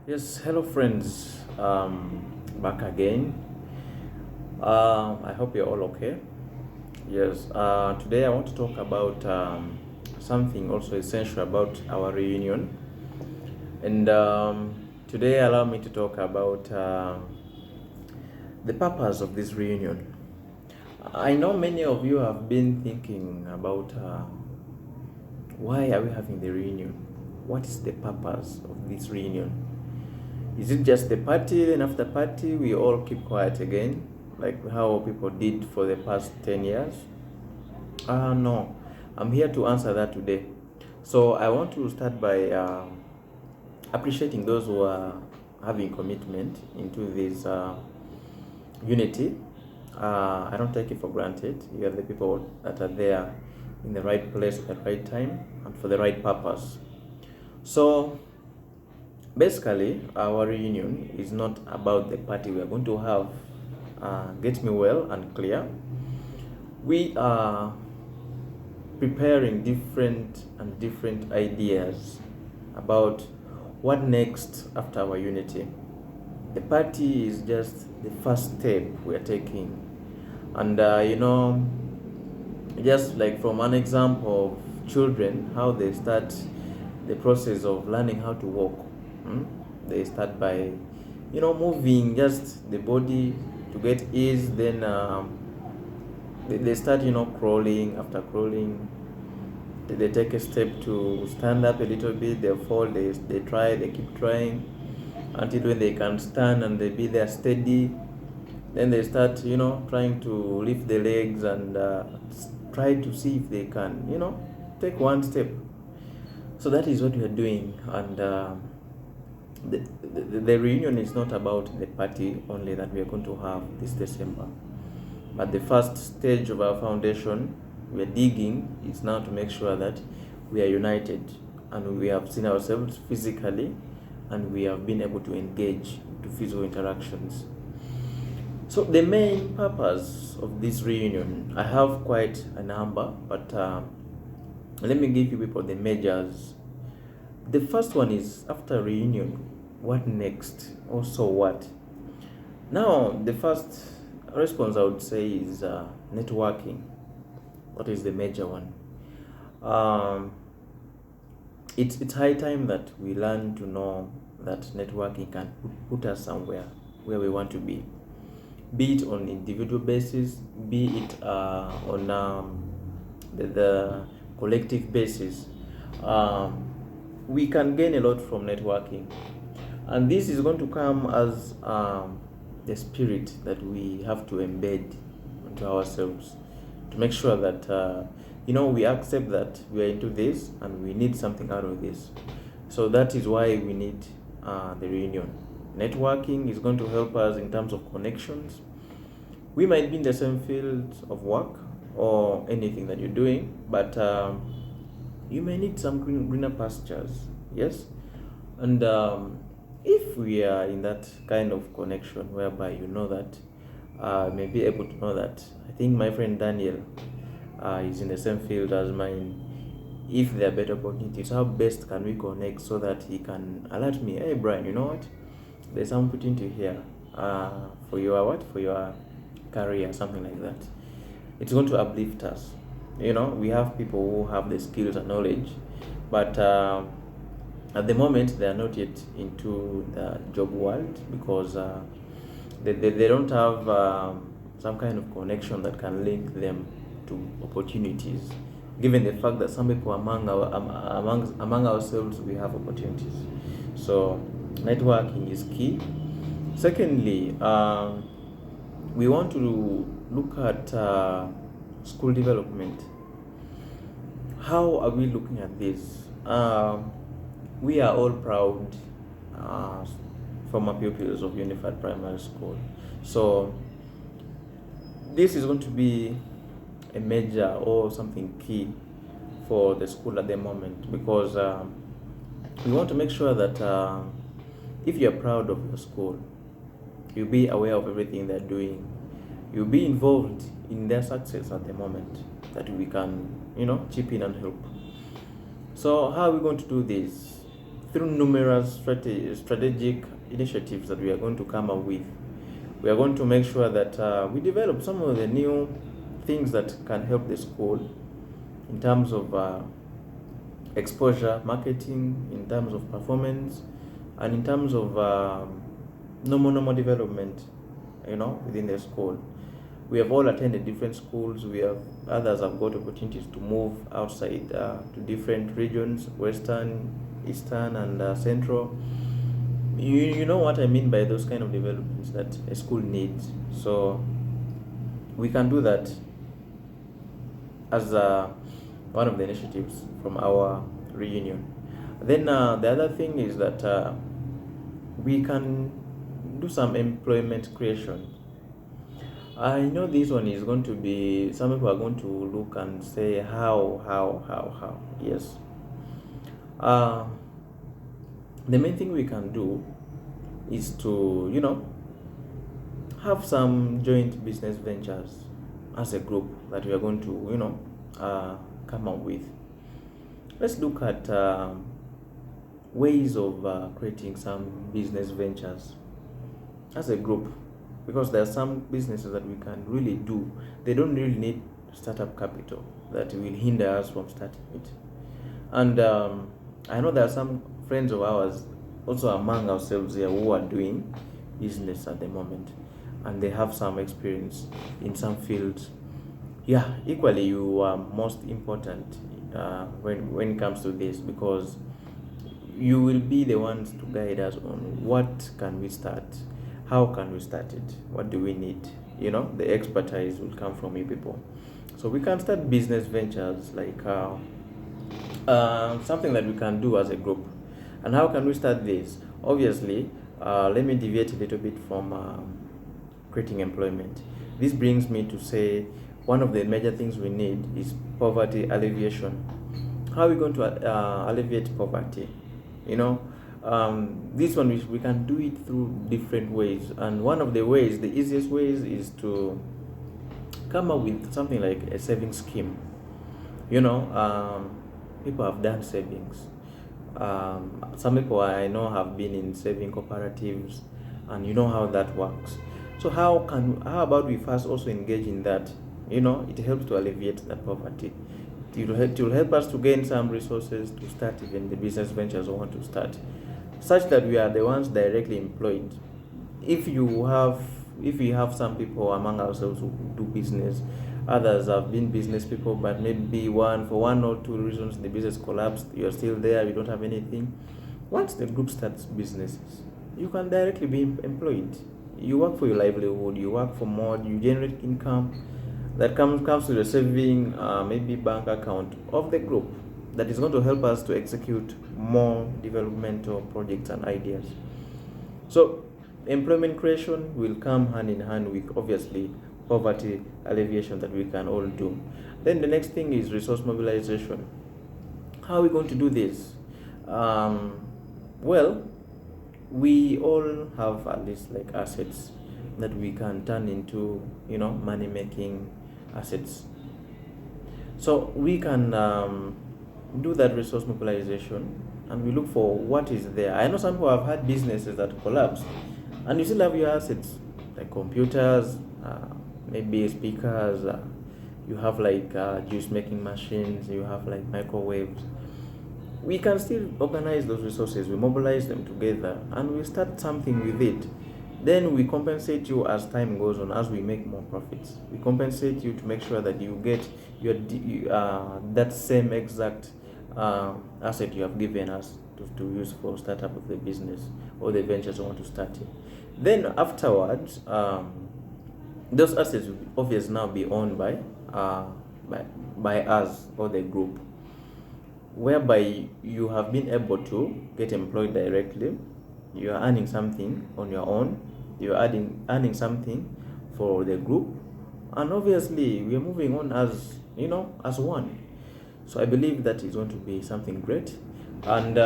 Yes, hello friends. Back again. I hope you're all okay. Yes, today I want to talk about something also essential about our reunion. And today, allow me to talk about the purpose of this reunion. I know many of you have been thinking about why are we having the reunion? What is the purpose of this reunion? Is it just the party, then after party we all keep quiet again, like how people did for the past 10 years? No, I'm here to answer that today. So I want to start by appreciating those who are having commitment into this unity. I don't take it for granted. You are the people that are there in the right place at the right time and for the right purpose. So basically, our reunion is not about the party we are going to have. Get me well and clear. We are preparing different ideas about what next after our unity. The party is just the first step we are taking, and just like from an example of children, how they start the process of learning how to walk. They start by, moving just the body to get ease. Then they start, crawling. After crawling, they take a step to stand up a little bit. They fall. They try. They keep trying until when they can stand and they be there steady. Then they start, trying to lift the legs and try to see if they can, take one step. So that is what we are doing, and the reunion is not about the party only that we are going to have this December, but the first stage of our foundation we are digging is now to make sure that we are united and we have seen ourselves physically and we have been able to engage to physical interactions. So the main purpose of this reunion, I have quite a number, but let me give you people the majors. The first one is after reunion, what next? Also what? Now, the first response I would say is networking. What is the major one? Um, it's high time that we learn to know that networking can put us somewhere where we want to be it on individual basis, be it on the collective basis. We can gain a lot from networking, and this is going to come as the spirit that we have to embed into ourselves to make sure that we accept that we are into this and we need something out of this. So that is why we need the reunion. Networking is going to help us in terms of connections. We might be in the same field of work or anything that you're doing, but you may need some greener pastures. Yes, and if we are in that kind of connection whereby you know that may be able to know that I think my friend Daniel is in the same field as mine. If there are better opportunities, how best can we connect so that he can alert me? Hey Brian, you know what? There's some opportunity here for your for your career, something like that. It's going to uplift us. We have people who have the skills and knowledge, but at the moment they are not yet into the job world because they don't have some kind of connection that can link them to opportunities, given the fact that some people among ourselves we have opportunities. So networking is key. Secondly, we want to look at school development. How are we looking at this? We are all proud former pupils of UNIFAT Primary School. So this is going to be a major or something key for the school at the moment, because we want to make sure that if you're proud of your school, you'll be aware of everything they're doing. You'll be involved in their success at the moment, that we can, chip in and help. So how are we going to do this? through numerous strategic initiatives that we are going to come up with. We are going to make sure that we develop some of the new things that can help the school in terms of exposure, marketing, in terms of performance, and in terms of normal development, within the school. We have all attended different schools. Others have got opportunities to move outside to different regions, Western, Eastern, and Central. You know what I mean by those kind of developments that a school needs. So we can do that as one of the initiatives from our reunion. Then the other thing is that we can do some employment creation. I know this one is going to be, some people are going to look and say, how? Yes. The main thing we can do is to, have some joint business ventures as a group that we are going to, come up with. Let's look at ways of creating some business ventures as a group, because there are some businesses that we can really do. They don't really need startup capital that will hinder us from starting it. And I know there are some friends of ours also among ourselves here who are doing business at the moment, and they have some experience in some fields. Yeah, equally you are most important when it comes to this, because you will be the ones to guide us on what can we start, how can we start it, what do we need. The expertise will come from you people. So we can start business ventures like something that we can do as a group. And how can we start this? Obviously, let me deviate a little bit from creating employment. This brings me to say one of the major things we need is poverty alleviation. How are we going to alleviate poverty? This one we can do it through different ways, and one of the ways, the easiest ways, is to come up with something like a saving scheme. People have done savings. Some people I know have been in saving cooperatives, and you know how that works. So how about we first also engage in that? It helps to alleviate that poverty. It will help us to gain some resources to start even the business ventures we want to start, such that we are the ones directly employed. If we have some people among ourselves who do business, others have been business people, but maybe for one or two reasons the business collapsed, you're still there, you don't have anything. Once the group starts businesses, you can directly be employed. You work for your livelihood, you work for more, you generate income that comes to the saving maybe bank account of the group, that is going to help us to execute more developmental projects and ideas. So employment creation will come hand in hand with, obviously, poverty alleviation that we can all do. Then the next thing is resource mobilization. How are we going to do this? Well, we all have at least like assets that we can turn into money making assets. So we can do that resource mobilization, and we look for what is there. I know some people have had businesses that collapsed, and you still have your assets like computers, maybe speakers, you have like juice making machines, you have like microwaves. We can still organize those resources, we mobilize them together, and we start something with it. Then we compensate you as time goes on, as we make more profits. We compensate you to make sure that you get that same exact asset you have given us to use for startup of the business or the ventures you want to start in. Then afterwards, those assets will obviously now be owned by us or the group, whereby you have been able to get employed directly. You are earning something on your own, you are earning something for the group, and obviously we are moving on as one. So I believe that is going to be something great, and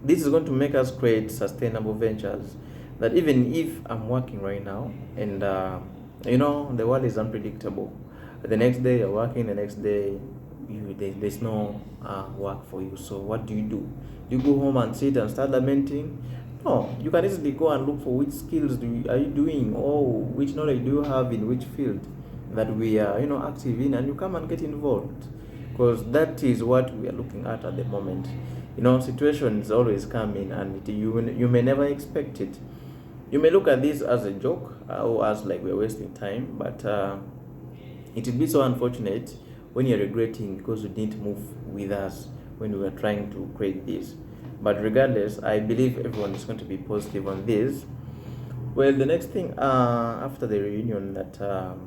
this is going to make us create sustainable ventures, that even if I'm working right now and the world is unpredictable, the next day you're working, the next day there's no work for you. So what do? You go home and sit and start lamenting? No, you can easily go and look for which skills are you doing, or which knowledge do you have in which field that we are active in, and you come and get involved, because that is what we are looking at the moment. Situations always come in, and you may never expect it. You may look at this as a joke, or as like we're wasting time, but it will be so unfortunate when you're regretting because you didn't move with us when we were trying to create this. But regardless, I believe everyone is going to be positive on this. Well, the next thing after the reunion, that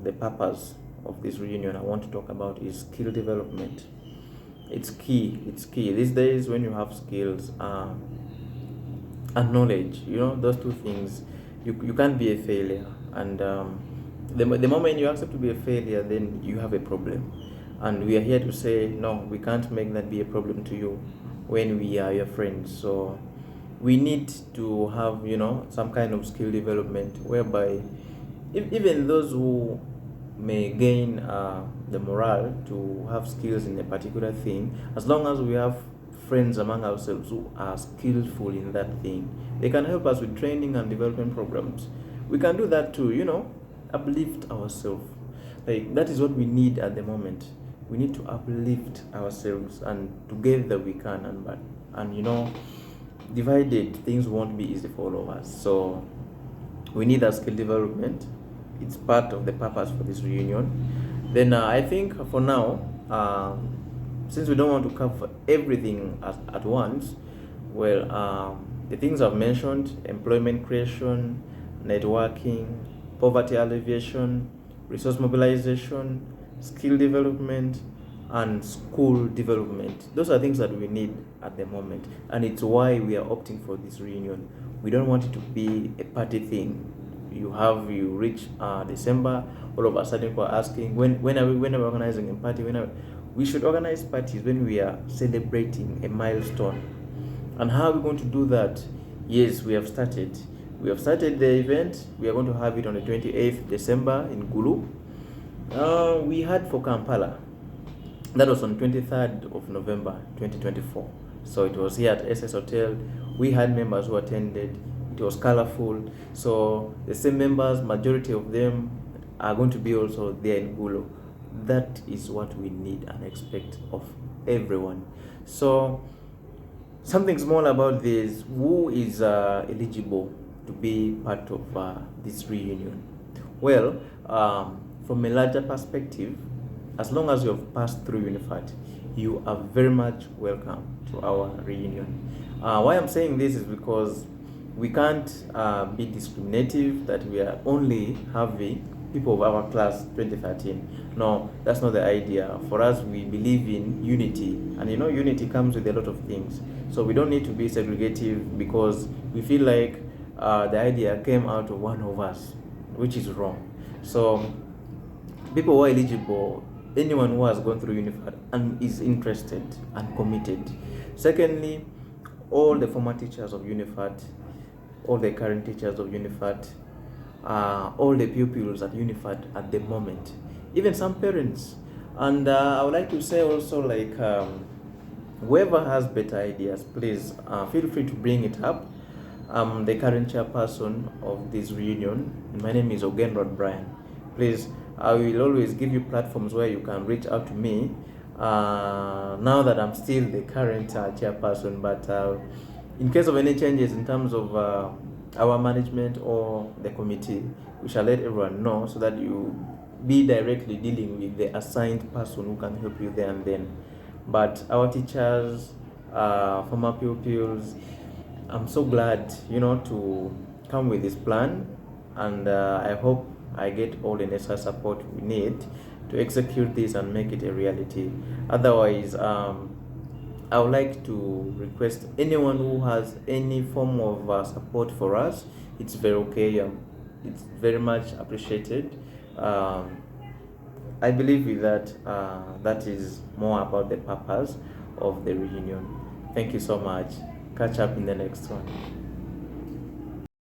the purpose of this reunion I want to talk about is skill development. It's key. It's key these days. When you have skills and knowledge, those two things, you can't be a failure. And the moment you accept to be a failure, then you have a problem. And we are here to say, no, we can't make that be a problem to you when we are your friends. So we need to have, some kind of skill development whereby even those who may gain the morale to have skills in a particular thing, as long as we have friends among ourselves who are skillful in that thing, they can help us with training and development programs. We can do that to, uplift ourselves. Like, that is what we need at the moment. We need to uplift ourselves, and together we can. And divided, things won't be easy for all of us. So we need that skill development. It's part of the purpose for this reunion. Then I think for now, since we don't want to cover everything at once, well, the things I've mentioned: employment creation, networking, poverty alleviation, resource mobilization, skill development, and school development. Those are things that we need at the moment, and it's why we are opting for this reunion. We don't want it to be a party thing. You reach December, all of a sudden people are asking, when are we organizing a party? We should organize parties when we are celebrating a milestone. And how are we going to do that? Yes, we have started the event. We are going to have it on the 28th December in Gulu. We had for Kampala. That was on 23rd of November 2024. So it was here at SS Hotel. We had members who attended. It was colorful. So the same members, majority of them are going to be also there in Gulu. That is what we need and expect of everyone. So something small about this: who is eligible to be part of this reunion? Well, from a larger perspective, as long as you have passed through UNIFAT, you are very much welcome to our reunion. Why I'm saying this is because we can't be discriminative that we are only having people of our class 2013. No, that's not the idea. For us, we believe in unity, and unity comes with a lot of things. So we don't need to be segregative because we feel like the idea came out of one of us, which is wrong. So people who are eligible, anyone who has gone through UNIFAT and is interested and committed. Secondly, all the former teachers of UNIFAT, all the current teachers of UNIFAT, all the pupils at UNIFAT at the moment, even some parents. And I would like to say also, like, whoever has better ideas, please feel free to bring it up. I'm the current chairperson of this reunion, and my name is Ogenrod Brian. Please, I will always give you platforms where you can reach out to me. Now that I'm still the current chairperson, but in case of any changes in terms of our management or the committee, we shall let everyone know so that you be directly dealing with the assigned person who can help you there and then. But our teachers, former pupils, I'm so glad, to come with this plan, and I hope I get all the necessary support we need to execute this and make it a reality. Otherwise, I would like to request anyone who has any form of support for us. It's very okay. It's very much appreciated. I believe with that, that is more about the purpose of the reunion. Thank you so much. Catch up in the next one.